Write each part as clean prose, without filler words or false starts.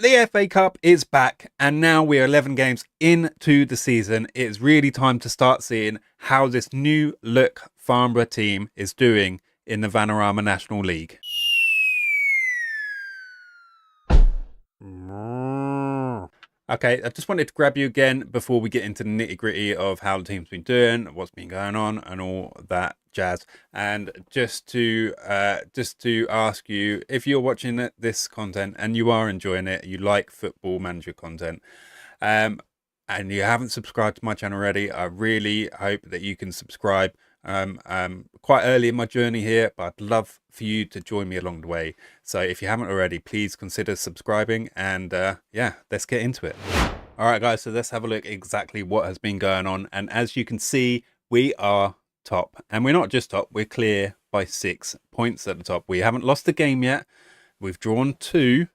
the FA Cup is back, and now we're 11 games into the season. It's really time to start seeing how this new look Farnborough team is doing in the Vanarama National League. Okay, I just wanted to grab you again before we get into the nitty gritty of how the team's been doing, what's been going on, and all that jazz. And just to ask you, if you're watching this content and you are enjoying it, you like Football Manager content, and you haven't subscribed to my channel already, I really hope that you can subscribe. Quite early in my journey here, but I'd love for you to join me along the way. So if you haven't already, please consider subscribing, and yeah, let's get into it. All right, guys, so let's have a look exactly what has been going on. And as you can see, we are top, and we're not just top, we're clear by 6 points at the top. We haven't lost a game yet. We've drawn 2,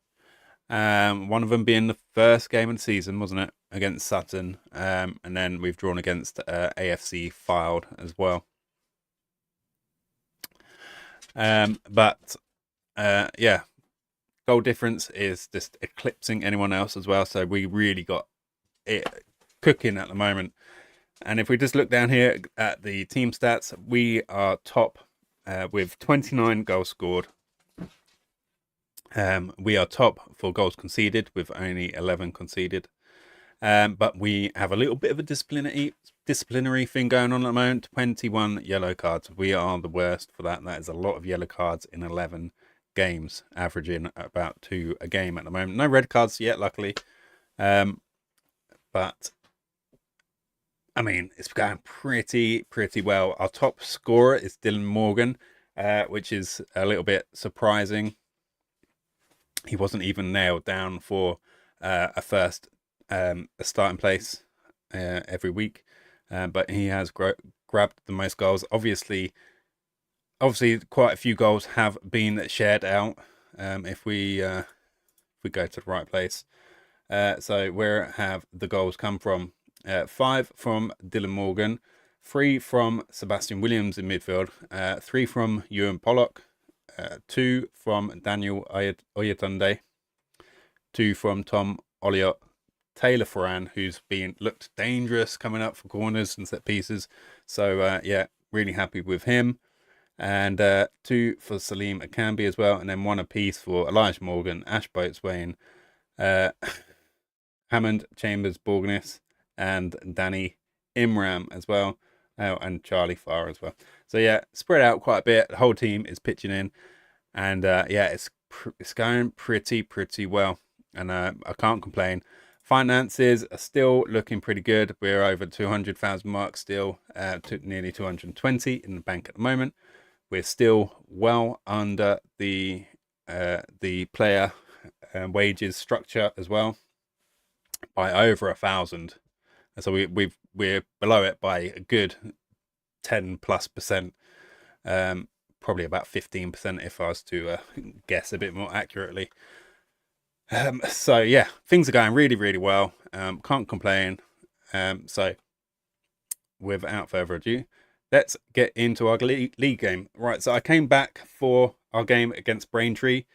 one of them being the first game of the season, wasn't it, against Sutton, and then we've drawn against AFC Filed as well. Yeah, goal difference is just eclipsing anyone else as well, so we really got it cooking at the moment. And if we just look down here at the team stats, we are top with 29 goals scored. We are top for goals conceded with only 11 conceded. But we have a little bit of a disciplinary thing going on at the moment. 21 yellow cards. We are the worst for that. That is a lot of yellow cards in 11 games, averaging about 2 a game at the moment. No red cards yet, luckily. But I mean, it's going pretty well. Our top scorer is Dylan Morgan, which is a little bit surprising. He wasn't even nailed down for a starting place every week, but he has grabbed the most goals. Obviously quite a few goals have been shared out if we go to the right place. So where have the goals come from? 5 from Dylan Morgan, 3 from Sebastian Williams in midfield, 3 from Ewan Pollock, 2 from Daniel Oyetunde, 2 from Tom Olliott, Taylor Foran, who's looked dangerous coming up for corners and set pieces. So yeah, really happy with him. And 2 for Salim Akambi as well, and then 1 apiece for Elijah Morgan, Ash Boatswain, Hammond, Chambers, Borgnis, and Danny Imram as well, and Charlie Farr as well. So yeah, spread out quite a bit. The whole team is pitching in, and yeah, it's going pretty well, and I can't complain. Finances are still looking pretty good. We're over 200,000 mark still, to nearly 220 in the bank at the moment. We're still well under the player wages structure as well, by over 1,000. So we're below it by a good 10+%, probably about 15% if I was to guess a bit more accurately. So yeah, things are going really well. Can't complain. So without further ado, let's get into our league game. Right, so I came back for our game against Braintree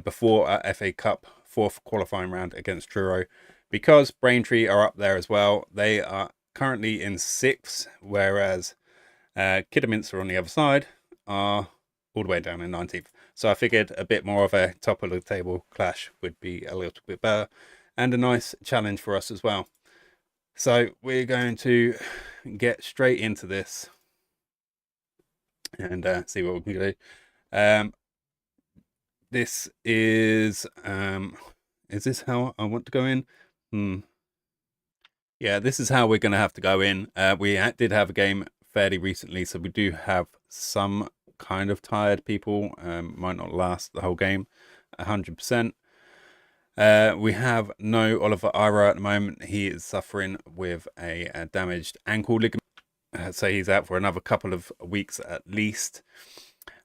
before our FA Cup 4th qualifying round against Truro, because Braintree are up there as well. They are currently in 6th, whereas Kidderminster on the other side are all the way down in 19th. So I figured a bit more of a top of the table clash would be a little bit better, and a nice challenge for us as well. So we're going to get straight into this and see what we can do. This is this how I want to go in? Yeah, this is how we're going to have to go in. We did have a game fairly recently, so we do have some kind of tired people. Might not last the whole game 100%. We have no Oliver Ira at the moment. He is suffering with a damaged ankle ligament, so he's out for another couple of weeks at least.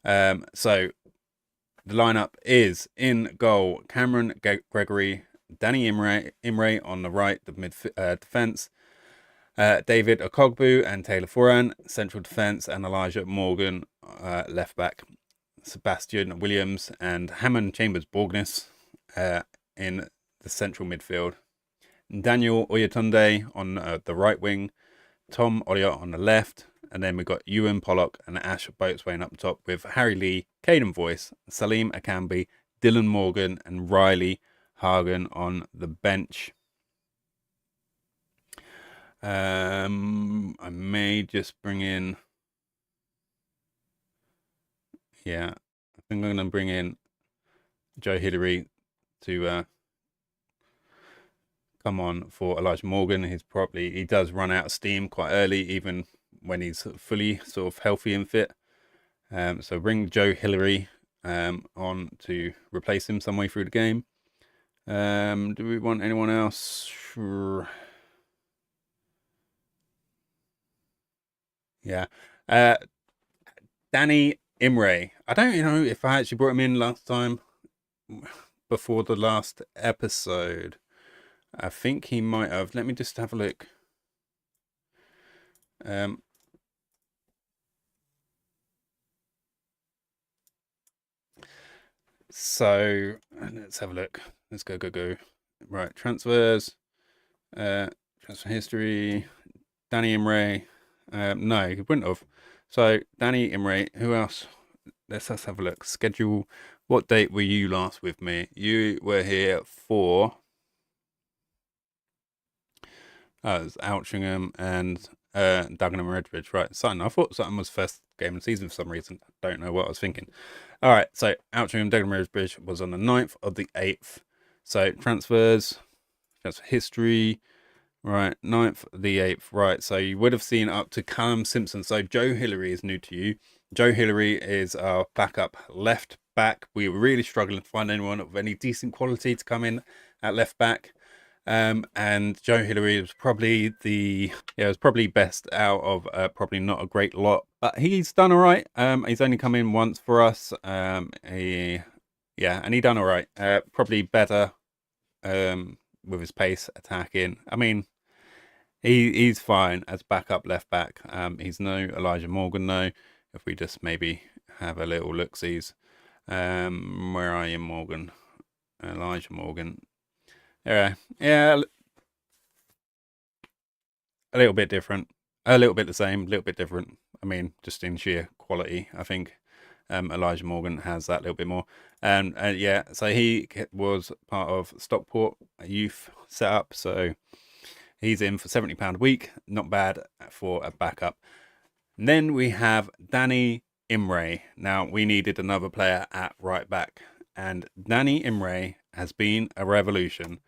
So the lineup is in goal: Cameron Gregory, Danny Imre on the right, the mid defence, David Okogbu and Taylor Foran central defence, and Elijah Morgan left back, Sebastian Williams and Hammond Chambers Borgnis in the central midfield. Daniel Oyatunde on the right wing, Tom Olliott on the left, and then we've got Ewan Pollock and Ash Boatswain up top with Harry Lee, Caden Voice, Salim Akambi, Dylan Morgan, and Riley Hagen on the bench. I may just bring in... Yeah, I think I'm going to bring in Joe Hillary to come on for Elijah Morgan. He does run out of steam quite early, even when he's fully sort of healthy and fit. So bring Joe Hillary on to replace him some way through the game. Do we want anyone else? Sure. Yeah. Danny Imre. I don't know if I actually brought him in last time before the last episode. I think he might have. Let me just have a look. So let's have a look. Let's go. Right, transfers. Transfer history. Danny Imre. No, he wouldn't have. So Danny Imre. Who else? Let's have a look. Schedule. What date were you last with me? You were here for... it was Altrincham and Dagenham and Redbridge. Right, Sutton. I thought Sutton was first game of the season for some reason. Don't know what I was thinking. All right, so Altrincham, Dagenham and Redbridge was on the 9th of the 8th. So transfers, transfer history. Right, 9th of the 8th. Right, so you would have seen up to Callum Simpson. So Joe Hillary is new to you. Joe Hillary is our backup left back. We were really struggling to find anyone of any decent quality to come in at left back. And Joe Hillary was probably best out of probably not a great lot, but he's done all right. He's only come in once for us. And he done all right. Probably better with his pace attacking. I mean, he's fine as backup left back. He's no Elijah Morgan though. If we just maybe have a little look-sees. Where are you, Morgan? Elijah Morgan. Yeah, a little bit different, a little bit the same, a little bit different. I mean, just in sheer quality, I think Elijah Morgan has that little bit more. And yeah, so he was part of Stockport youth setup, so he's in for £70 a week. Not bad for a backup. And then we have Danny Imre. Now, we needed another player at right back, and Danny Imre has been a revolution.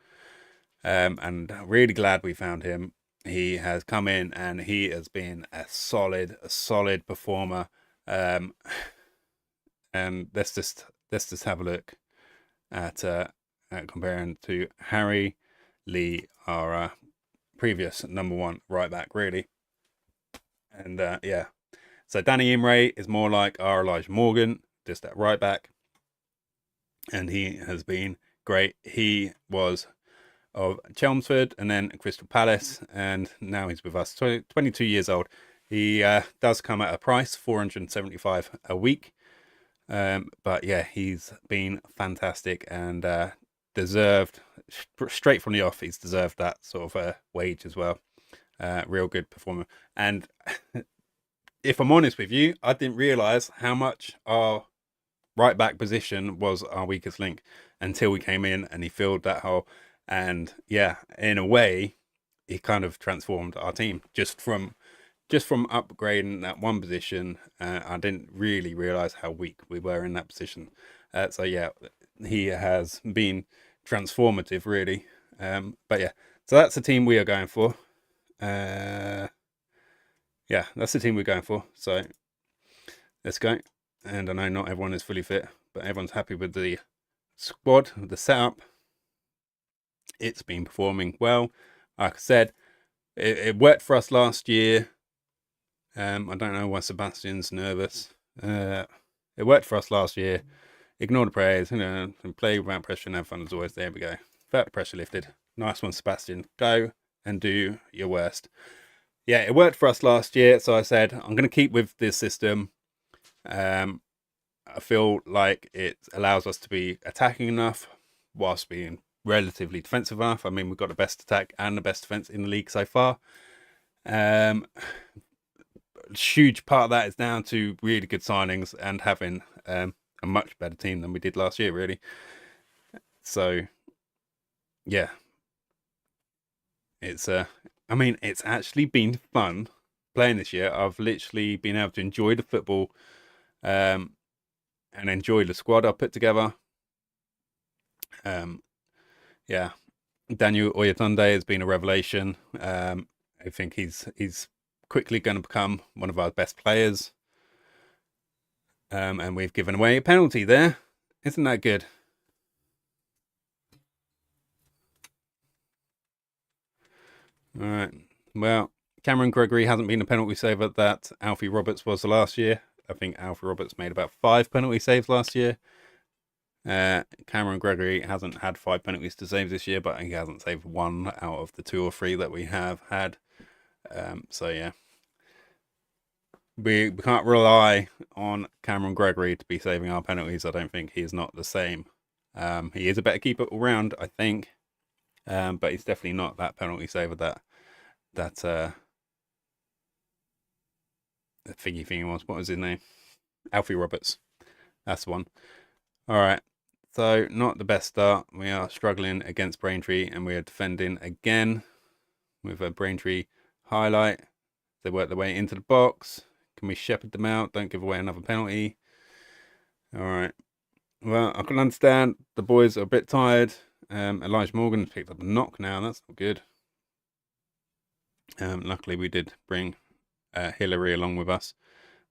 And really glad we found him. He has come in and he has been a solid performer. And let's just have a look at comparing to Harry Lee, our previous number 1 right back, really. And yeah, so Danny Imre is more like our Elijah Morgan, just at right back, and he has been great. He was of Chelmsford and then Crystal Palace, and now he's with us. 22 years old. He does come at a price, $475 a week, but yeah, he's been fantastic and deserved, straight from the off, he's deserved that sort of wage as well. Real good performer. And if I'm honest with you, I didn't realise how much our right back position was our weakest link until we came in and he filled that hole. And yeah, in a way, he kind of transformed our team just from upgrading that one position. I didn't really realize how weak we were in that position. So yeah, he has been transformative, really. But yeah, so that's the team we are going for. Yeah, that's the team we're going for. So let's go. And I know not everyone is fully fit, but everyone's happy with the squad, the setup. It's been performing well. Like I said, it worked for us last year. I don't know why Sebastian's nervous. It worked for us last year. Ignore the praise, play without pressure and have fun as always. There we go. Felt the pressure lifted. Nice one, Sebastian. Go and do your worst. Yeah, it worked for us last year, so I said I'm going to keep with this system. I feel like it allows us to be attacking enough whilst being relatively defensive enough. I mean, we've got the best attack and the best defense in the league so far. Huge part of that is down to really good signings and having a much better team than we did last year, really. So, yeah, it's I mean, it's actually been fun playing this year. I've literally been able to enjoy the football, and enjoy the squad I put together. Yeah, Daniel Oyatunde has been a revelation. I think he's quickly going to become one of our best players. And we've given away a penalty there. Isn't that good? All right. Well, Cameron Gregory hasn't been a penalty saver that Alfie Roberts was last year. I think Alfie Roberts made about 5 penalty saves last year. Cameron Gregory hasn't had 5 penalties to save this year, but he hasn't saved 1 out of the 2 or 3 that we have had. So yeah, we can't rely on Cameron Gregory to be saving our penalties. I don't think he is not the same. He is a better keeper all round, I think, but he's definitely not that penalty saver that thingy thing was. What was his name? Alfie Roberts. That's the one. All right. So not the best start. We are struggling against Braintree, and we are defending again with a Braintree highlight. They work their way into the box. Can we shepherd them out? Don't give away another penalty. All right. Well, I can understand the boys are a bit tired. Elijah Morgan's picked up a knock now. That's not good. Luckily, we did bring Hillary along with us.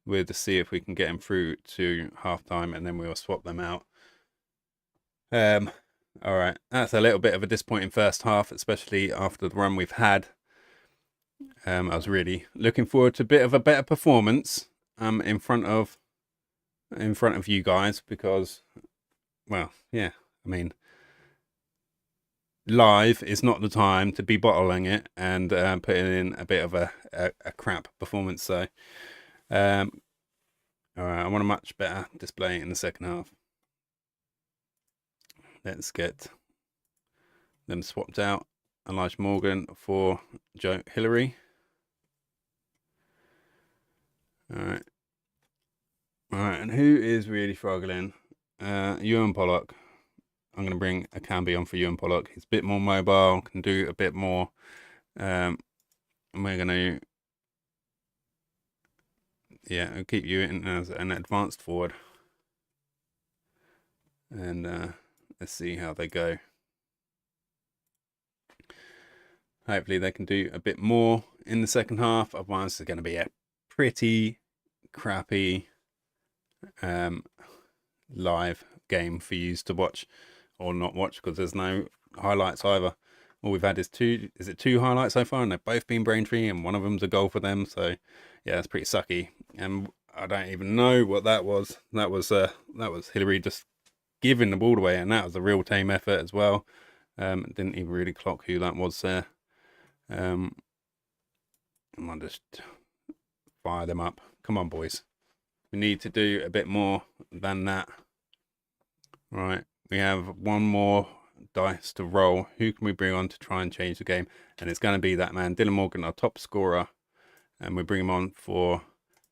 We'll just see if we can get him through to half-time, and then we'll swap them out. All right. That's a little bit of a disappointing first half, especially after the run we've had. I was really looking forward to a bit of a better performance in front of you guys, because, well, yeah, I mean, live is not the time to be bottling it and putting in a bit of a crap performance. So, all right, I want a much better display in the second half. Let's get them swapped out. Elijah Morgan for Joe Hillary. All right. All right, and who is really struggling? Ewan Pollock. I'm going to bring a Camby on for Ewan Pollock. He's a bit more mobile, can do a bit more. And we're going to, yeah, I'll keep you in as an advanced forward. And let's see how they go. Hopefully they can do a bit more in the second half. Otherwise, it's going to be a pretty crappy live game for you to watch or not watch, because there's no highlights either. All we've had is two highlights so far, and they've both been Braintree, and one of them's a goal for them. So yeah, it's pretty sucky. And I don't even know what that was. That was Hillary just giving the ball away, and that was a real team effort as well. Didn't even really clock who that was there. I might just fire them up. Come on, boys. We need to do a bit more than that. Right, we have one more dice to roll. Who can we bring on to try and change the game? And it's going to be that man, Dylan Morgan, our top scorer. And we bring him on for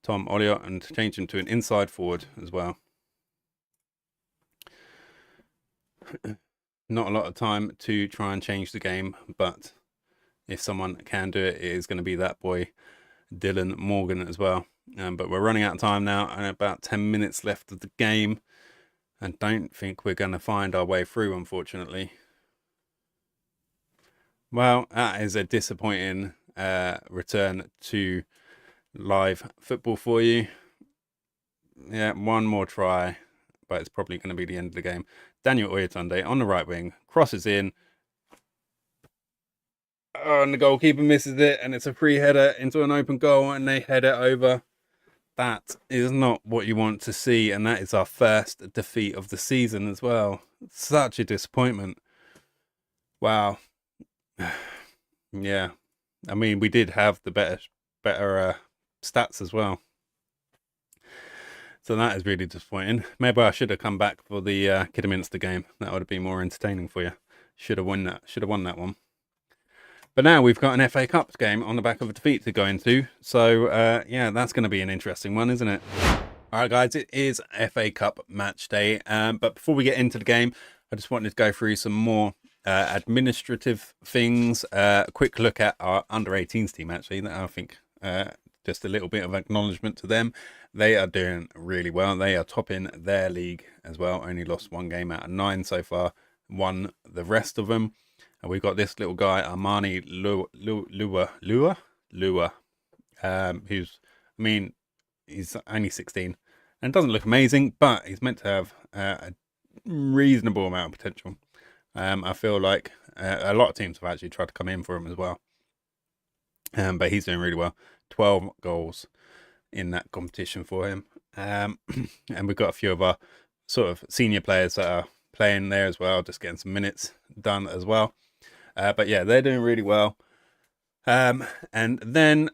Tom Olliott and change him to an inside forward as well. Not a lot of time to try and change the game, but if someone can do it, it is going to be that boy, Dylan Morgan, as well. But we're running out of time now, and about 10 minutes left of the game. And don't think we're going to find our way through, unfortunately. Well, that is a disappointing return to live football for you. Yeah, one more try, but it's probably going to be the end of the game. Daniel Oyatunde on the right wing, crosses in. Oh, and the goalkeeper misses it, and it's a free header into an open goal, and they head it over. That is not what you want to see, and that is our first defeat of the season as well. Such a disappointment. Wow. Yeah. I mean, we did have the better stats as well. So that is really disappointing. Maybe I should have come back for the Kidderminster game. That would have been more entertaining for you. Should have won that. Should have won that one. But now we've got an FA Cup game on the back of a defeat to go into. So, yeah, that's going to be an interesting one, isn't it? All right, guys, it is FA Cup match day. But before we get into the game, I just wanted to go through some more administrative things. A quick look at our under-18s team, actually, that I think just a little bit of acknowledgement to them. They are doing really well. They are topping their league as well. Only lost 1 game out of 9 so far. Won the rest of them. And we've got this little guy, Armani Lua, who's, I mean, he's only 16 and doesn't look amazing, but he's meant to have a reasonable amount of potential. I feel like a lot of teams have actually tried to come in for him as well. But he's doing really well. 12 goals in that competition for him. And we've got a few of our sort of senior players that are playing there as well, just getting some minutes done as well. But yeah, they're doing really well. And then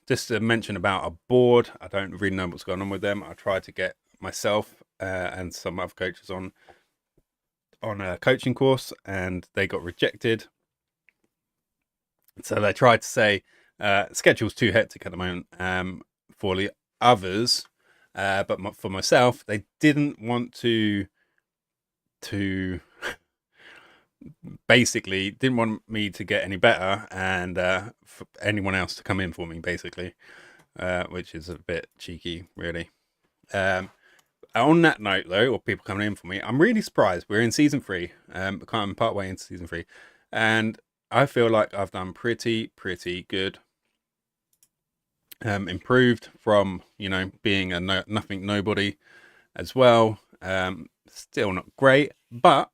just to mention about a board, I don't really know what's going on with them. I tried to get myself and some other coaches on a coaching course, and they got rejected. So they tried to say schedule's too hectic at the moment for the others, but for myself, they didn't want to basically didn't want me to get any better and for anyone else to come in for me, basically, which is a bit cheeky, really. On that note, though, or people coming in for me, I'm really surprised. We're in season 3, I'm part way into season 3, and I feel like I've done pretty good. Improved from, you know, being a nothing nobody as well. Still not great, but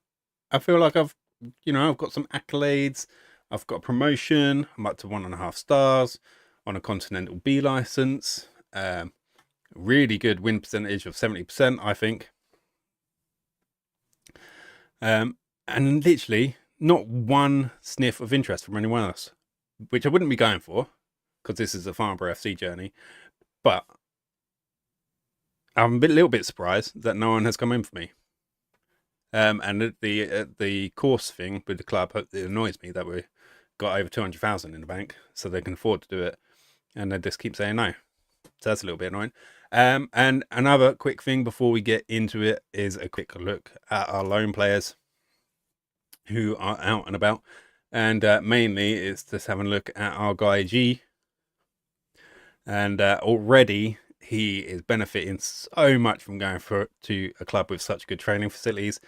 I feel like I've got some accolades. I've got a promotion. I'm up to 1.5 stars on a Continental B license. Really good win percentage of 70%, I think. And literally not one sniff of interest from anyone else, which I wouldn't be going for because this is a Farnborough FC journey. But I'm a little bit surprised that no one has come in for me. And the course thing with the club, it annoys me that we got over 200,000 in the bank, so they can afford to do it, and they just keep saying no. So that's a little bit annoying. And another quick thing before we get into it is a quick look at our loan players who are out and about, and mainly it's just having a look at our guy G. And already he is benefiting so much from going to a club with such good training facilities.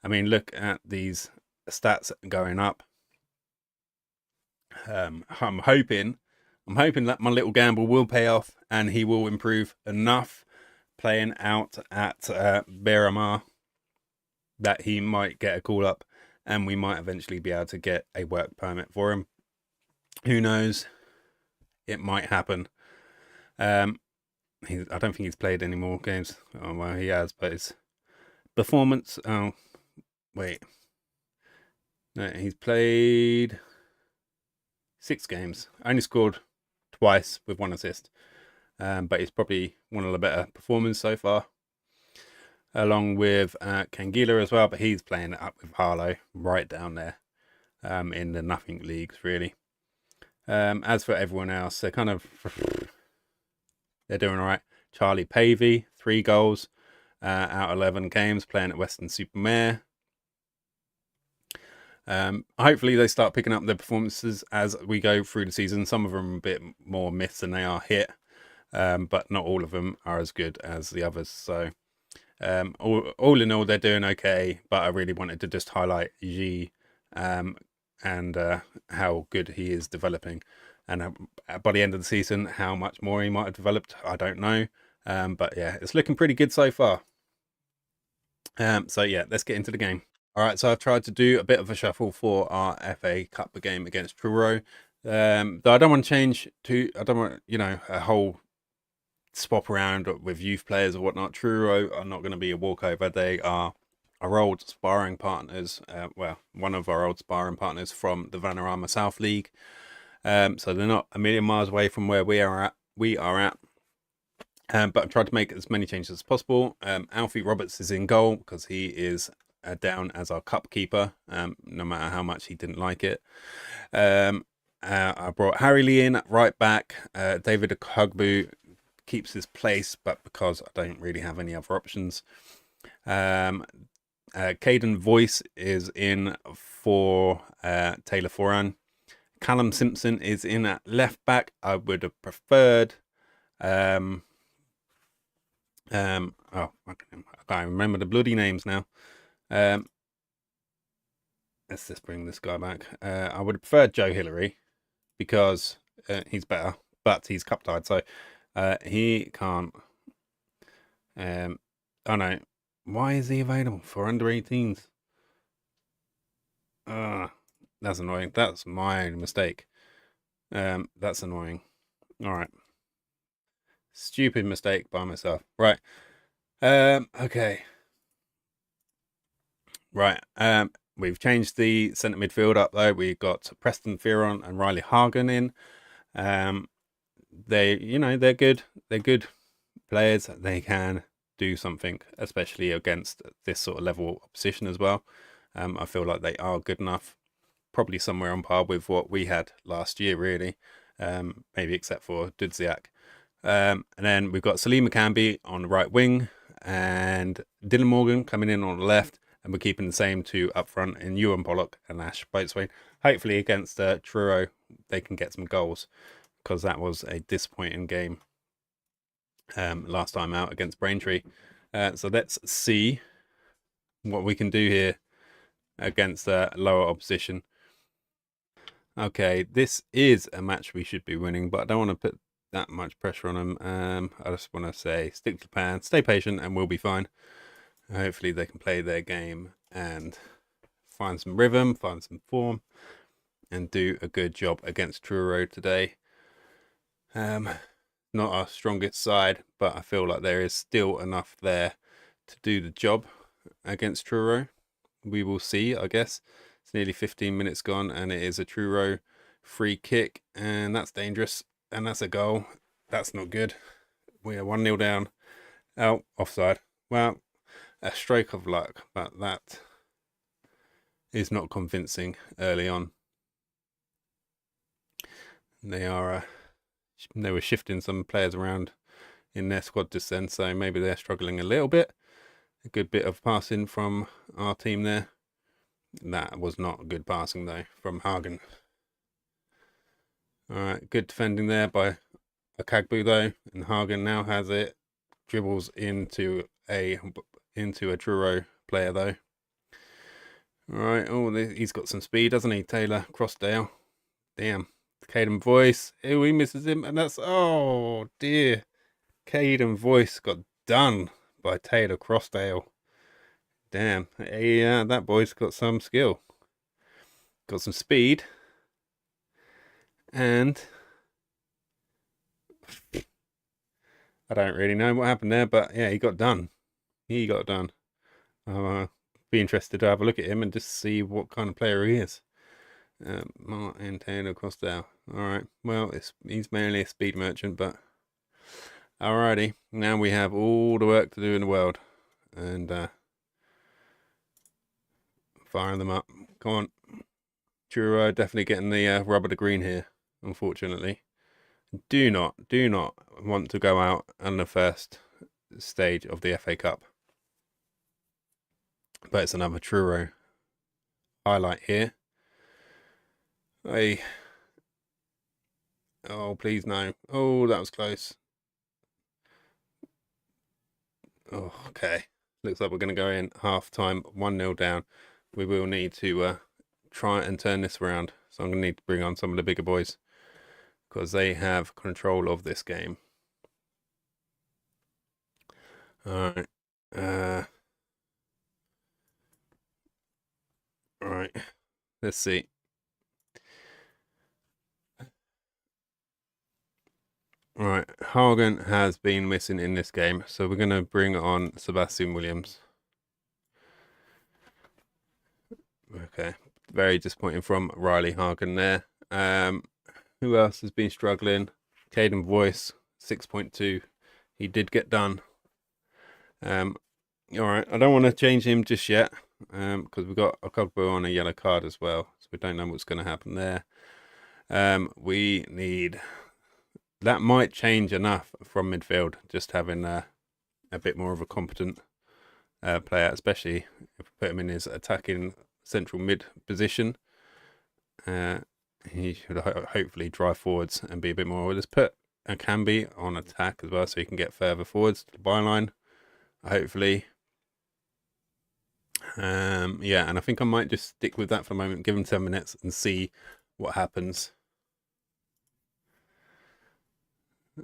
I mean, look at these stats going up. I'm hoping that my little gamble will pay off and he will improve enough playing out at Beramar that he might get a call up and we might eventually be able to get a work permit for him. Who knows? It might happen. I don't think he's played any more games. Oh, well, he has, but his performance... Oh, wait. No, he's played 6 games. Only scored twice with 1 assist. But he's probably one of the better performers so far. Along with Kangila as well, but he's playing it up with Harlow right down there in the nothing leagues, really. As for everyone else, they're kind of... They're doing all right. Charlie Pavey, 3 goals out of 11 games, playing at Weston-super-Mare. Hopefully they start picking up their performances as we go through the season. Some of them are a bit more myths than they are hit, but not all of them are as good as the others. So all in all, they're doing okay, but I really wanted to just highlight G and how good he is developing. And by the end of the season, how much more he might have developed, I don't know. But yeah, it's looking pretty good so far. So yeah, let's get into the game. All right, so I've tried to do a bit of a shuffle for our FA Cup game against Truro. Though I don't want to change to, I don't want, a whole swap around with youth players or whatnot. Truro are not going to be a walkover. They are our old sparring partners. Well, one of our old sparring partners from the Vanarama South League. So they're not a million miles away from where we are at. But I've tried to make as many changes as possible. Alfie Roberts is in goal because he is down as our cup keeper, no matter how much he didn't like it. I brought Harry Lee in at right back. David Akugbu keeps his place, but because I don't really have any other options. Caden Voice is in for Taylor Foran. Callum Simpson is in at left back. I would have preferred oh, I can't remember the bloody names now. Let's just bring this guy back. I would have preferred Joe Hillary because he's better, but he's cup tied, so he can't. Oh no, why is he available for under 18s? That's annoying. That's my mistake. That's annoying. All right. Stupid mistake by myself. Right. Okay. Right. We've changed the centre midfield up though. We've got Preston Fearon and Riley Hagen in. They're good. They're good players. They can do something, especially against this sort of level opposition as well. I feel like they are good enough. Probably somewhere on par with what we had last year, really. Maybe except for Dudziak. And then we've got Salim McCamby on the right wing and Dylan Morgan coming in on the left. And we're keeping the same two up front in Ewan Pollock and Ash Boatswain. Hopefully against Truro, they can get some goals, because that was a disappointing game last time out against Braintree. So let's see what we can do here against lower opposition. Okay, this is a match we should be winning, but I don't want to put that much pressure on them. I just want to say, stick to the plan, stay patient, and we'll be fine. Hopefully they can play their game and find some rhythm, find some form, and do a good job against Truro today. Not our strongest side, but I feel like there is still enough there to do the job against Truro. We will see, I guess. It's nearly 15 minutes gone, and it is a Truro free kick, and that's dangerous, and that's a goal. That's not good. We are 1-0 down. Oh, offside. Well, a stroke of luck, but that is not convincing early on. They were shifting some players around in their squad just then, so maybe they're struggling a little bit. A good bit of passing from our team there. That was not good passing though from Hagen. All right, good defending there by Akagbu though, and Hagen now has it. Dribbles into a Truro player though. All right, oh, he's got some speed, doesn't he, Taylor Crossdale? Damn. Caden Voice, he misses him, and that's, oh dear. Caden Voice got done by Taylor Crossdale. Damn, that boy's got some skill. Got some speed. And I don't really know what happened there, but yeah, he got done. He got done. I'll be interested to have a look at him and just see what kind of player he is. Martin Taylor Crossdale. Alright, well, he's mainly a speed merchant, but alrighty. Now we have all the work to do in the world. And firing them up. Come on. Truro definitely getting the rub of the green here, unfortunately. Do not want to go out on the first stage of the FACup. But it's another Truro highlight here. Hey. Oh, please no. Oh, that was close. Oh, okay. Looks like we're going to go in half time, 1-0 down. We will need to try and turn this around. So I'm going to need to bring on some of the bigger boys, because they have control of this game. Alright. Alright. Let's see. Alright. Hagen has been missing in this game, so we're going to bring on Sebastian Williams. Okay. Very disappointing from Riley Hagen there. Who else has been struggling? Caden Voice, 6.2. He did get done. Alright, I don't want to change him just yet. because we've got a Cogbo on a yellow card as well, so we don't know what's going to happen there. We need... That might change enough from midfield, just having a bit more of a competent player, especially if we put him in his attacking central mid position. He should hopefully drive forwards and be a bit more... Let's put a Camby on attack as well, so he can get further forwards to the byline, hopefully. Yeah, and I think I might just stick with that for the moment, give him 10 minutes and see what happens.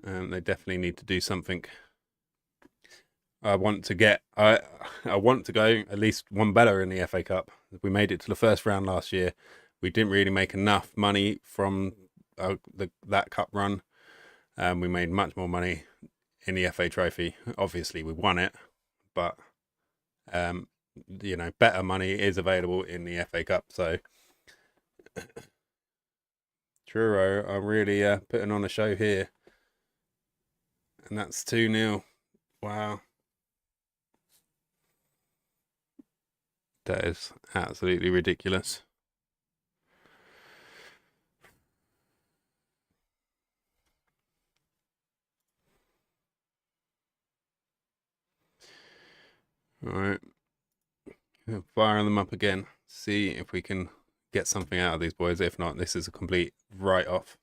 They definitely need to do something. I want to go at least one better in the FA Cup. We made it to the first round last year. We didn't really make enough money from that cup run. We made much more money in the FA Trophy. Obviously, we won it, but you know, better money is available in the FA Cup. So Truro are really putting on a show here, and that's 2-0. Wow, that is absolutely ridiculous. All right, fire them up again. See if we can get something out of these boys. If not, this is a complete write-off.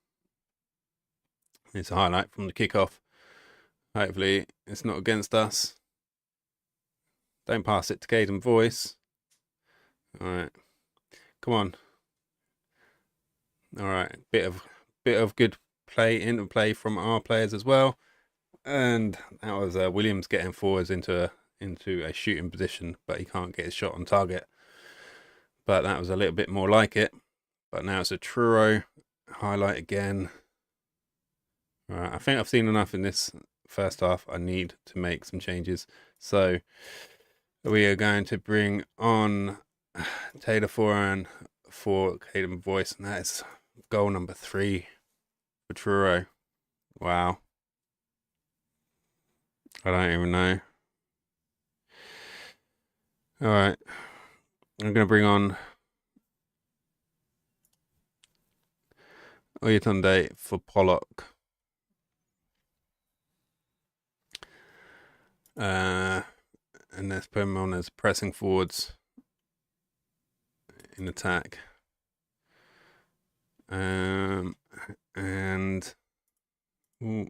It's a highlight from the kickoff. Hopefully, it's not against us. Don't pass it to Caden Voice. All right, come on. All right, bit of good interplay from our players as well, and that was Williams getting forwards into a shooting position, but he can't get his shot on target. But that was a little bit more like it. But now it's a Truro highlight again. All right, I think I've seen enough in this first half. I need to make some changes. So we are going to bring on Taylor Foran for Caden Voice, and that is goal number 3 for Truro. Wow. I don't even know. All right, I'm going to bring on Oyetunde for Pollock. And let's put him on as pressing forwards in attack. And ooh.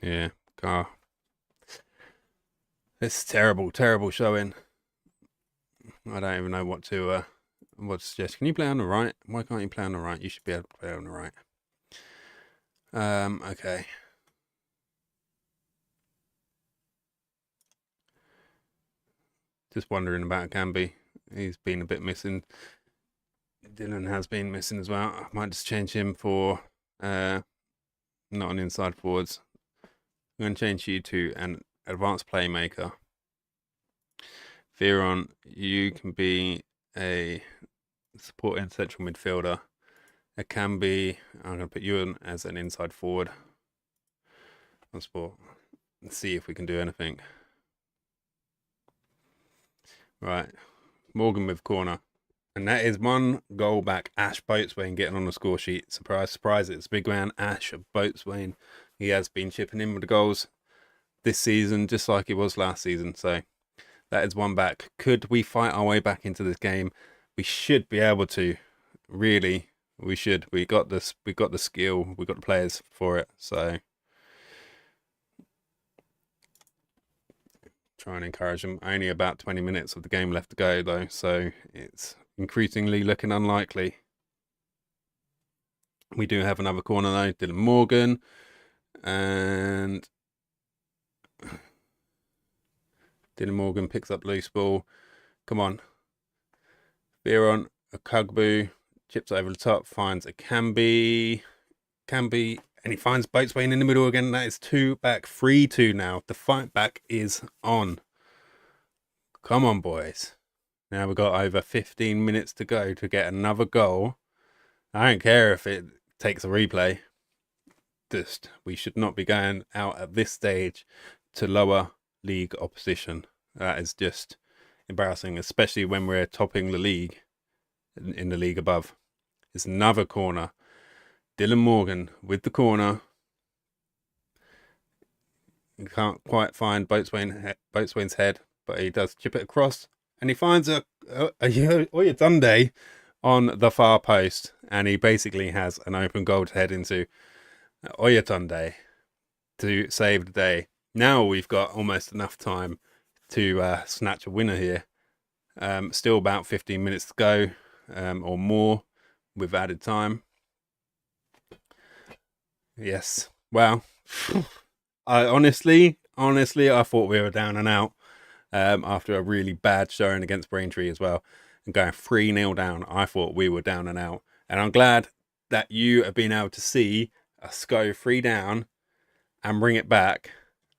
Yeah, car. It's terrible showing. I don't even know what to suggest. Can you play on the right? Why can't you play on the right? You should be able to play on the right. Okay. Just wondering about Gamby. He's been a bit missing. Dylan has been missing as well. I might just change him for not an inside forwards. I'm going to change you to an advanced playmaker. Veron, you can be a supporting central midfielder. It can be, I'm going to put you in as an inside forward on sport. Let's see if we can do anything. Right, Morgan with corner. And that is 1 goal back. Ash Boatswain getting on the score sheet. Surprise, surprise, it's big man Ash Boatswain. He has been chipping in with the goals this season, just like he was last season. So that is 1 back. Could we fight our way back into this game? We should be able to. Really, we should. We got this. We got the skill. We got the players for it. So try and encourage them. Only about 20 minutes of the game left to go, though. So it's increasingly looking unlikely. We do have another corner though. Dylan Morgan. And Dylan Morgan picks up loose ball. Come on. Veron, a Kugbu, chips over the top, finds a Camby, and he finds Boatswain in the middle again. That is 2 back, 3-2 now. The fight back is on. Come on, boys. Now we've got over 15 minutes to go to get another goal. I don't care if it takes a replay. Just, we should not be going out at this stage to lower league opposition. That is just embarrassing, especially when we're topping the league in the league above. It's another corner. Dylan Morgan with the corner. You can't quite find Boatswain's head, but he does chip it across, and he finds a Oyatunde on the far post, and he basically has an open goal to head into. Oyatunde to save the day. Now we've got almost enough time to snatch a winner here. Still about 15 minutes to go, or more with added time. Yes. Well, I honestly, I thought we were down and out after a really bad showing against Braintree as well, and going 3-0 down. I thought we were down and out, and I'm glad that you have been able to see us go 3 down and bring it back,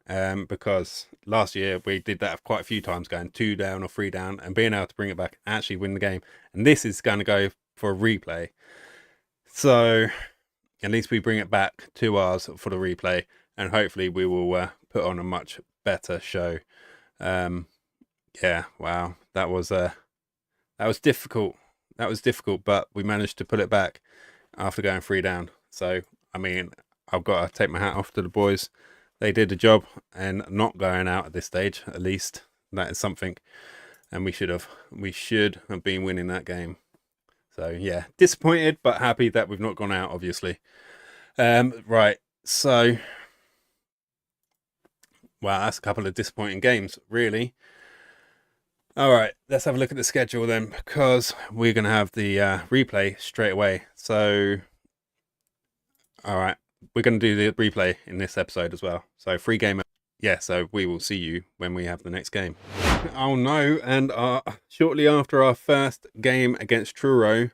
because last year we did that quite a few times, going 2 down or 3 down and being able to bring it back and actually win the game. And this is going to go for a replay, so at least we bring it back to ours for the replay, and hopefully we will put on a much better show. Yeah, wow, that was difficult. That was difficult, but we managed to put it back after going 3 down. So I mean, I've got to take my hat off to the boys. They did the job, and not going out at this stage, at least. That is something. And we should have been winning that game. So yeah, disappointed, but happy that we've not gone out, obviously. Right, so wow, that's a couple of disappointing games, really. All right, let's have a look at the schedule then, because we're going to have the replay straight away. So all right, we're going to do the replay in this episode as well. So free game. Yeah, so we will see you when we have the next game. Oh no, and shortly after our first game against Truro,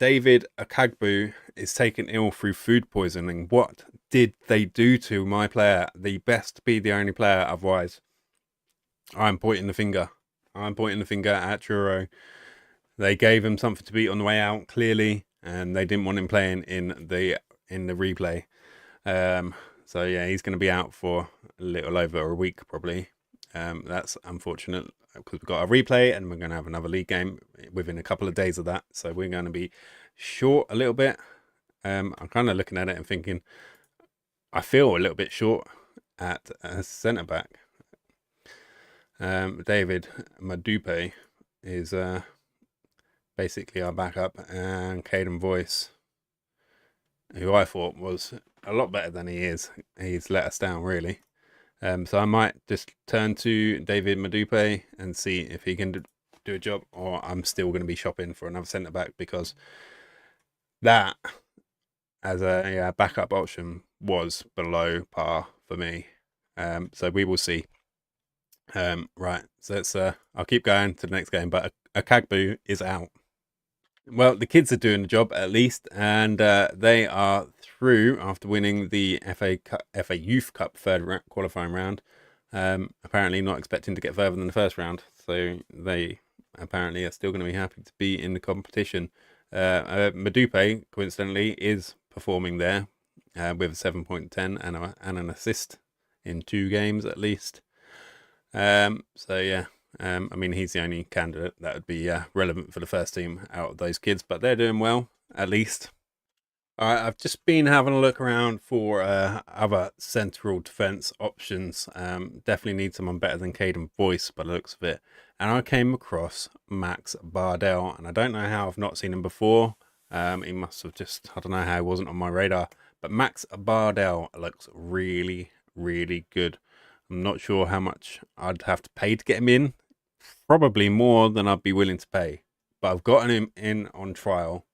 David Akagbu is taken ill through food poisoning. What did they do to my player? The best be the only player, otherwise I'm pointing the finger. I'm pointing the finger at Truro. They gave him something to beat on the way out, clearly, and they didn't want him playing in the replay. So yeah, he's going to be out for a little over a week probably. That's unfortunate, because we've got a replay and we're going to have another league game within a couple of days of that, so we're going to be short a little bit. I'm kind of looking at it and thinking I feel a little bit short at centre back. David Madupe is basically our backup, and Caden Voice, who I thought was a lot better than he is. He's let us down, really. So I might just turn to David Madupe and see if he can do a job, or I'm still going to be shopping for another centre-back, because that, as a backup option, was below par for me. So we will see. Right, so let's, I'll keep going to the next game, but Akagbu is out. Well, the kids are doing the job at least, and they are through after winning the FA Youth Cup third qualifying round. Apparently not expecting to get further than the first round, so they apparently are still going to be happy to be in the competition. Madupe, coincidentally, is performing there with a 7.10 and an assist in 2 games at least. So yeah. I mean, he's the only candidate that would be relevant for the first team out of those kids, but they're doing well, at least. All right, I've just been having a look around for other central defence options. Definitely need someone better than Caden Boyce by the looks of it. And I came across Max Bardell, and I don't know how I've not seen him before. He must have just, I don't know how he wasn't on my radar. But Max Bardell looks really, really good. I'm not sure how much I'd have to pay to get him in. Probably more than I'd be willing to pay, but I've gotten him in on trial,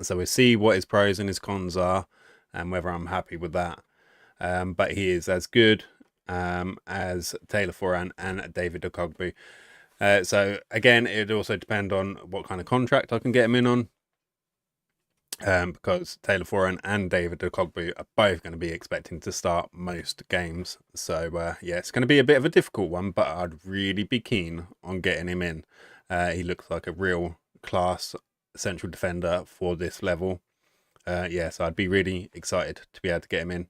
so we'll see what his pros and his cons are and whether I'm happy with that. But he is as good as Taylor Foran and David Okogbu. So again, it would also depend on what kind of contract I can get him in on, because Taylor Foran and David Okogbu are both going to be expecting to start most games. So yeah, it's going to be a bit of a difficult one, but I'd really be keen on getting him in. He looks like a real class central defender for this level. Yeah, so I'd be really excited to be able to get him in.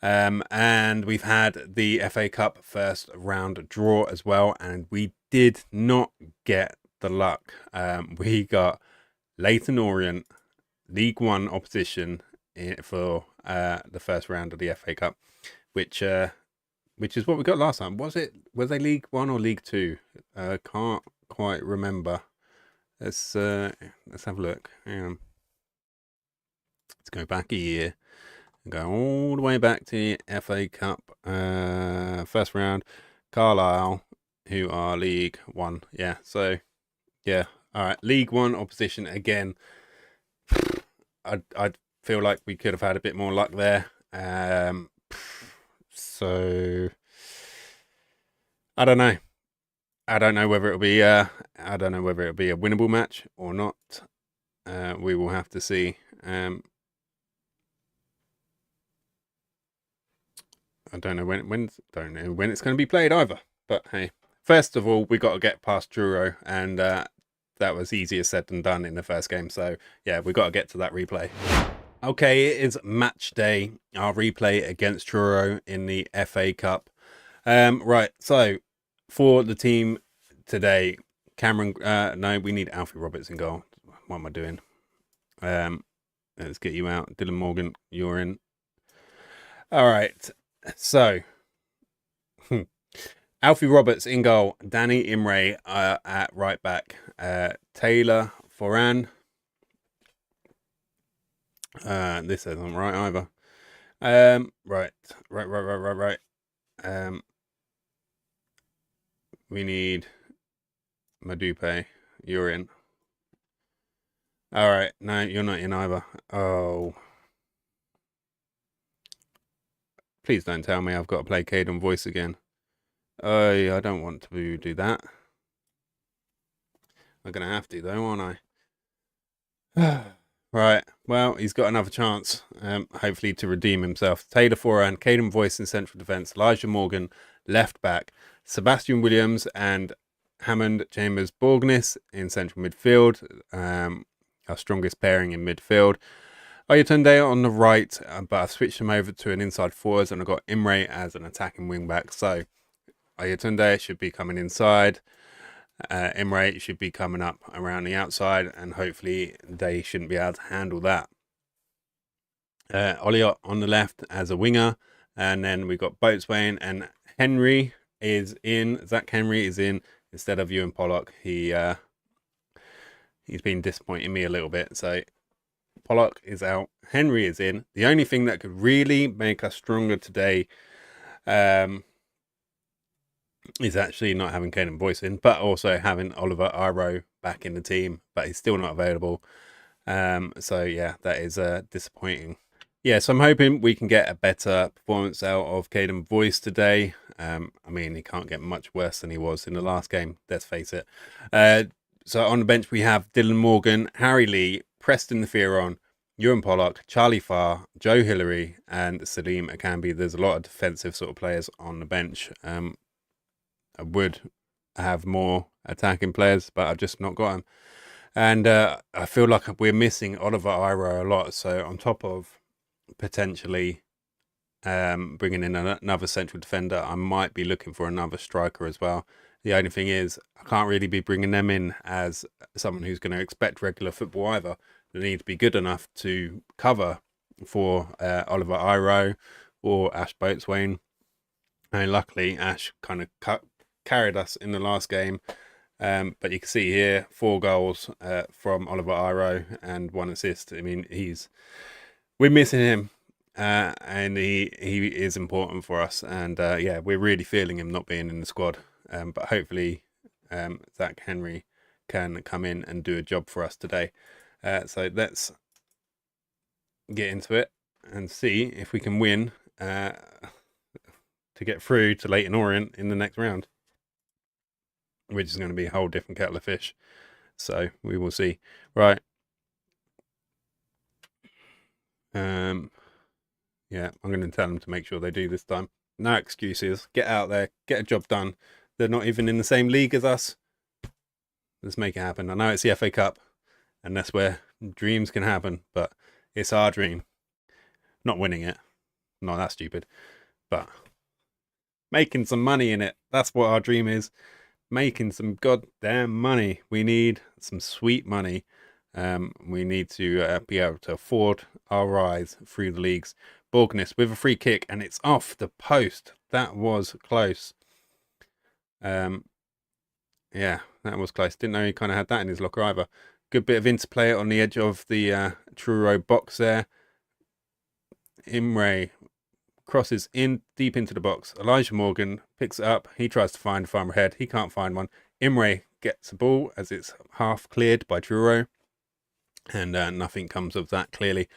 And we've had the FA Cup first round draw as well, and we did not get the luck. We got Leyton Orient, League One opposition for the first round of the FA Cup, which is what we got last time. Was they League One or League Two? Can't quite remember. Let's have a look. Hang on. Let's go back a year. Go all the way back to FA Cup first round. Carlisle, who are League One. Yeah, so yeah. All right, League One opposition again. I feel like we could have had a bit more luck there. So I don't know. I don't know whether it'll be a winnable match or not. We will have to see. I don't know when it's going to be played either. But hey, first of all, we got to get past Truro, and that was easier said than done in the first game. So yeah, we got to get to that replay. Okay, it is match day. Our replay against Truro in the FA Cup. Right, so for the team today, Cameron. No, we need Alfie Roberts in goal. What am I doing? Let's get you out, Dylan Morgan. You're in. All right. So, Alfie Roberts in goal, Danny Imre at right back, Taylor Foran. This isn't right either. Right. We need Madupe. You're in. All right. No, you're not in either. Oh. Please don't tell me I've got to play Caden Voice again. I don't want to do that. I'm going to have to, though, aren't I? Right. Well, he's got another chance, hopefully, to redeem himself. Taylor Foran, Caden Voice in central defence, Elijah Morgan, left back, Sebastian Williams and Hammond Chambers Borgnis in central midfield. Our strongest pairing in midfield. Oyatunde on the right, but I've switched him over to an inside forwards, and I've got Imre as an attacking wing back. So Oyatunde should be coming inside. Imre should be coming up around the outside, and hopefully they shouldn't be able to handle that. Olliott on the left as a winger, and then we've got Boatswain, and Henry is in. Zach Henry is in instead of Ewan Pollock. He's been disappointing me a little bit, so Pollock is out. Henry is in. The only thing that could really make us stronger today is actually not having Caden Boyce in, but also having Oliver Iro back in the team, but he's still not available. So yeah, that is disappointing. Yeah, so I'm hoping we can get a better performance out of Caden Boyce today. I mean, he can't get much worse than he was in the last game, let's face it. So on the bench, we have Dylan Morgan, Harry Lee, Preston Fearon, Ewan Pollock, Charlie Farr, Joe Hillary, and Salim Akambi. There's a lot of defensive sort of players on the bench. I would have more attacking players, but I've just not got them. And I feel like we're missing Oliver Iro a lot. So on top of potentially bringing in another central defender, I might be looking for another striker as well. The only thing is, I can't really be bringing them in as someone who's going to expect regular football either. They need to be good enough to cover for Oliver Iro or Ash Boatswain. And luckily, Ash kind of carried us in the last game. But you can see here, 4 goals from Oliver Iro and 1 assist. I mean, we're missing him. And he is important for us. And yeah, we're really feeling him not being in the squad. But hopefully Zach Henry can come in and do a job for us today. So let's get into it and see if we can win to get through to Leyton Orient in the next round, which is going to be a whole different kettle of fish. So we will see. Right. Yeah, I'm going to tell them to make sure they do this time. No excuses. Get out there. Get a job done. They're not even in the same league as us. Let's make it happen. I know it's the FA Cup, and that's where dreams can happen, but it's our dream. Not winning it. Not that stupid. But making some money in it. That's what our dream is. Making some goddamn money. We need some sweet money. We need to be able to afford our rise through the leagues. Borgness with a free kick, and it's off the post. That was close. Yeah, that was close. Didn't know he kind of had that in his locker either. Good bit of interplay on the edge of the Truro box there. Imre crosses in deep into the box. Elijah Morgan picks it up. He tries to find Farnborough head. He can't find one. Imre gets the ball as it's half cleared by Truro. And nothing comes of that, clearly.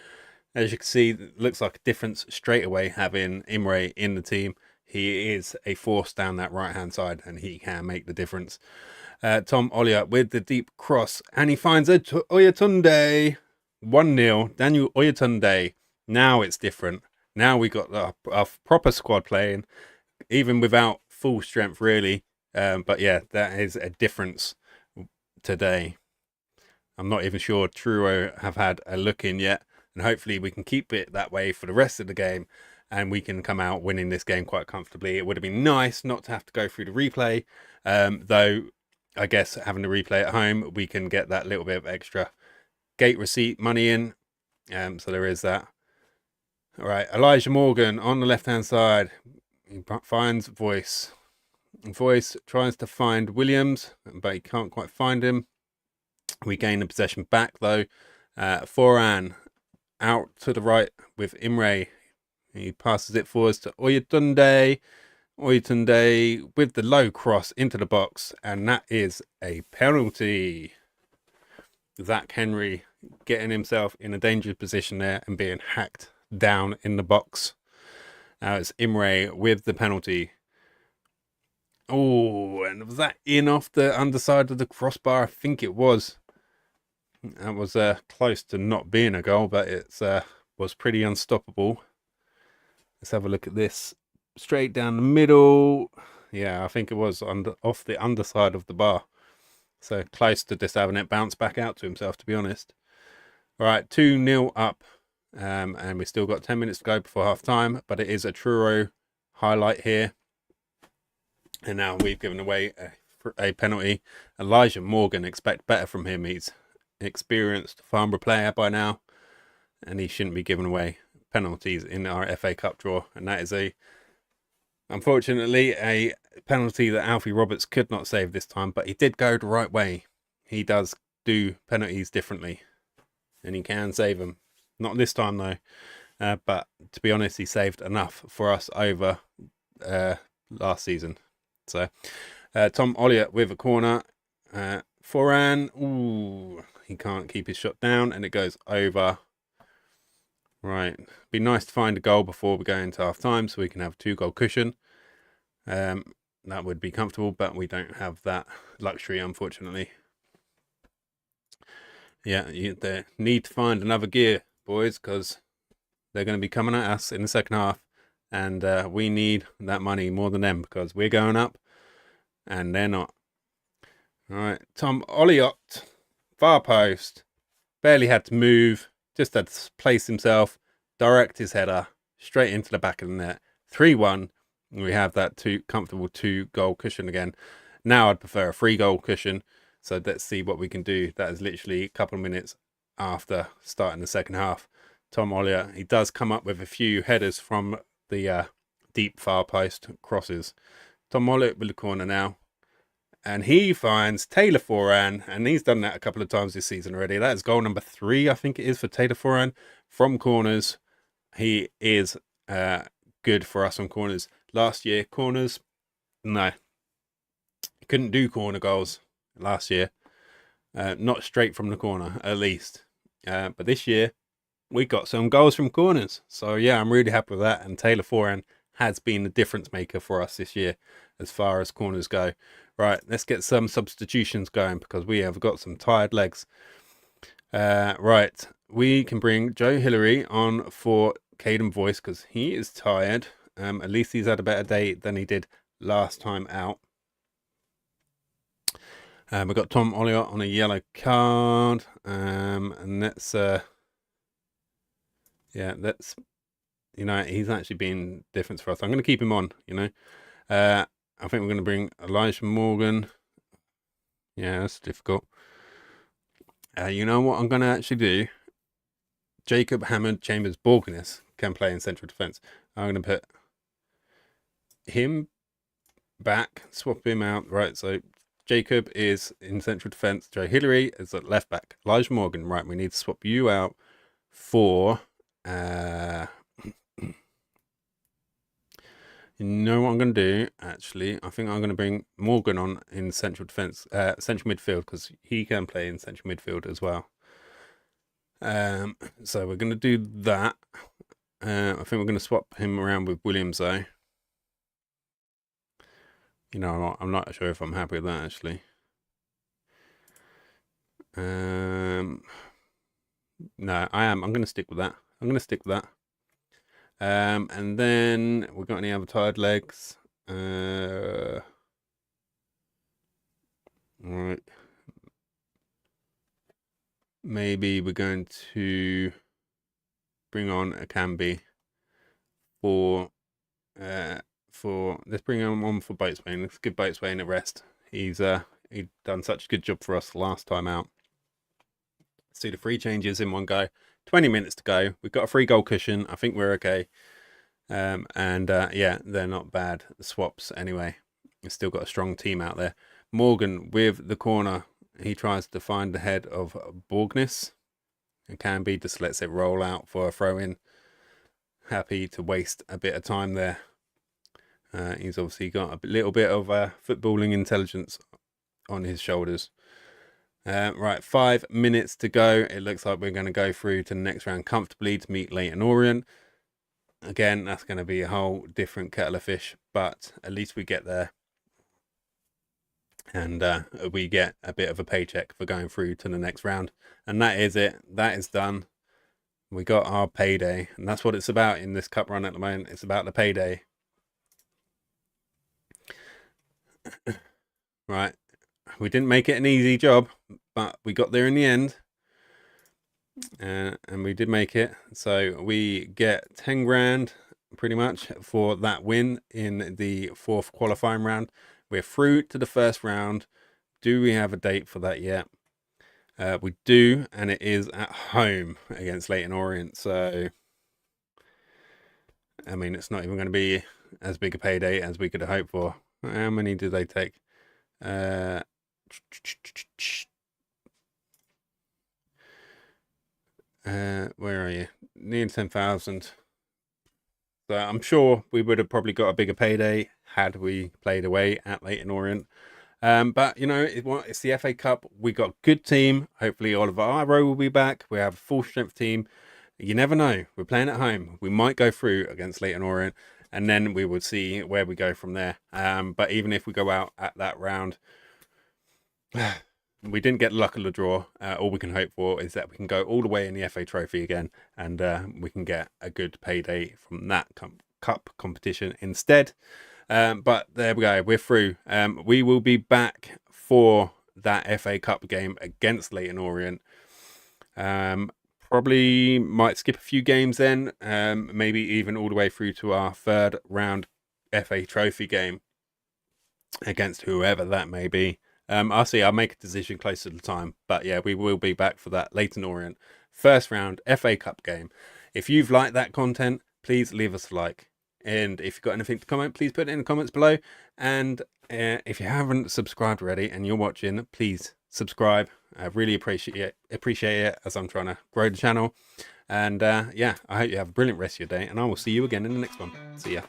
As you can see, it looks like a difference straight away having Imre in the team. He is a force down that right-hand side, and he can make the difference. Tom Ollier with the deep cross, and he finds Oyatunde. 1-0, Daniel Oyatunde. Now it's different. Now we got our proper squad playing, even without full strength, really. But yeah, that is a difference today. I'm not even sure Truro have had a look in yet, and hopefully we can keep it that way for the rest of the game, and we can come out winning this game quite comfortably. It would have been nice not to have to go through the replay, though I guess having the replay at home, we can get that little bit of extra gate receipt money in, so there is that. All right, Elijah Morgan on the left-hand side. He finds Voice. Voice tries to find Williams, but he can't quite find him. We gain the possession back, though. Foran out to the right with Imre. He passes it forwards to Oyatunde. Oyatunde with the low cross into the box, and that is a penalty. Zach Henry getting himself in a dangerous position there and being hacked down in the box. Now it's Imre with the penalty. Oh, and was that in off the underside of the crossbar? I think it was. That was close to not being a goal, but it was pretty unstoppable. Let's have a look at this. Straight down the middle. Yeah, I think it was off the underside of the bar. So close to just having it bounce back out to himself, to be honest. All right, 2-0 up. And we still got 10 minutes to go before half time, but it is a Truro highlight here. And now we've given away a penalty. Elijah Morgan, expect better from him. He's an experienced Farnborough player by now, and he shouldn't be giving away penalties in our FA Cup draw. And that is unfortunately a penalty that Alfie Roberts could not save this time, but he did go the right way. He does do penalties differently, and he can save them. Not this time, though. But to be honest, he saved enough for us over last season. So, Tom Ollier with a corner. Foran. Ooh, he can't keep his shot down, and it goes over. Right. Be nice to find a goal before we go into half time so we can have a 2-goal cushion. That would be comfortable, but we don't have that luxury, unfortunately. Yeah, they need to find another gear, boys, because they're going to be coming at us in the second half, and we need that money more than them because we're going up and they're not. All right, Tom Olliott, far post, barely had to move, just had to place himself, direct his header straight into the back of the net. 3-1. We have that comfortable 2-goal cushion again. Now I'd prefer a 3-goal cushion. So let's see what we can do. That is literally a couple of minutes after starting the second half. Tom Ollier, he does come up with a few headers from the deep far post crosses. Tom Ollier with the corner now. And he finds Taylor Foran, and he's done that a couple of times this season already. That is goal number 3, I think it is, for Taylor Foran from corners. He is good for us on corners. Last year, corners, no. He couldn't do corner goals last year. Not straight from the corner, at least. But this year, we got some goals from corners. So, yeah, I'm really happy with that. And Taylor Foran has been the difference maker for us this year as far as corners go. Right, let's get some substitutions going because we have got some tired legs. Right, we can bring Joe Hillary on for Caden Voice because he is tired. At least he's had a better day than he did last time out. We've got Tom Olliott on a yellow card. And that's he's actually been difference for us. I'm going to keep him on, I think we're going to bring Elijah Morgan. Yeah, that's difficult. You know what I'm going to actually do? Jacob Hammond Chambers Borgness can play in central defence. I'm going to put him back, swap him out. Right, so Jacob is in central defence. Joe Hillary is at left back. Elijah Morgan, right, we need to swap you out for... You know what I'm going to do, actually? I think I'm going to bring Morgan on in central defence, central midfield, because he can play in central midfield as well. So we're going to do that. I think we're going to swap him around with Williams, though. I'm not sure if I'm happy with that, actually. No, I am. I'm going to stick with that. And then we've got any other tired legs? Right. Maybe we're going to bring on a Camby for let's bring him on for Boatswain. Let's give Boatswain a rest. He'd done such a good job for us last time out. Let's do the 3 changes in one go. 20 minutes to go. We've got a 3 goal cushion. I think we're okay. Yeah, they're not bad swaps anyway. We've still got a strong team out there. Morgan with the corner. He tries to find the head of Borgness. It can be, just lets it roll out for a throw in. Happy to waste a bit of time there. He's obviously got a little bit of footballing intelligence on his shoulders. Right, 5 minutes to go. It looks like we're going to go through to the next round comfortably to meet Leyton Orient. Again, that's going to be a whole different kettle of fish, but at least we get there. And we get a bit of a paycheck for going through to the next round. And that is it. That is done. We got our payday. And that's what it's about in this cup run at the moment. It's about the payday. Right. We didn't make it an easy job, but we got there in the end. And we did make it. So we get 10 grand pretty much for that win in the 4th qualifying round. We're through to the 1st round. Do we have a date for that yet? We do, and it is at home against Leyton Orient. So, I mean, it's not even going to be as big a payday as we could have hoped for. How many did they take? Where are you? Near 10,000. So I'm sure we would have probably got a bigger payday had we played away at Leyton Orient. But, it's the FA Cup. We got a good team. Hopefully Oliver Iro will be back. We have a full strength team. You never know. We're playing at home. We might go through against Leyton Orient, and then we will see where we go from there. But even if we go out at that round, we didn't get luck of the draw. All we can hope for is that we can go all the way in the FA Trophy again, and we can get a good payday from that cup competition instead. But there we go. We're through. We will be back for that FA Cup game against Leyton Orient. Probably might skip a few games then. Maybe even all the way through to our 3rd round FA Trophy game against whoever that may be. I'll see. I'll make a decision closer to the time. But yeah, we will be back for that Leyton Orient 1st round FA Cup game. If you've liked that content, please leave us a like. And if you've got anything to comment, please put it in the comments below. And if you haven't subscribed already and you're watching, please subscribe. I really appreciate it as I'm trying to grow the channel. And yeah, I hope you have a brilliant rest of your day. And I will see you again in the next one. See ya.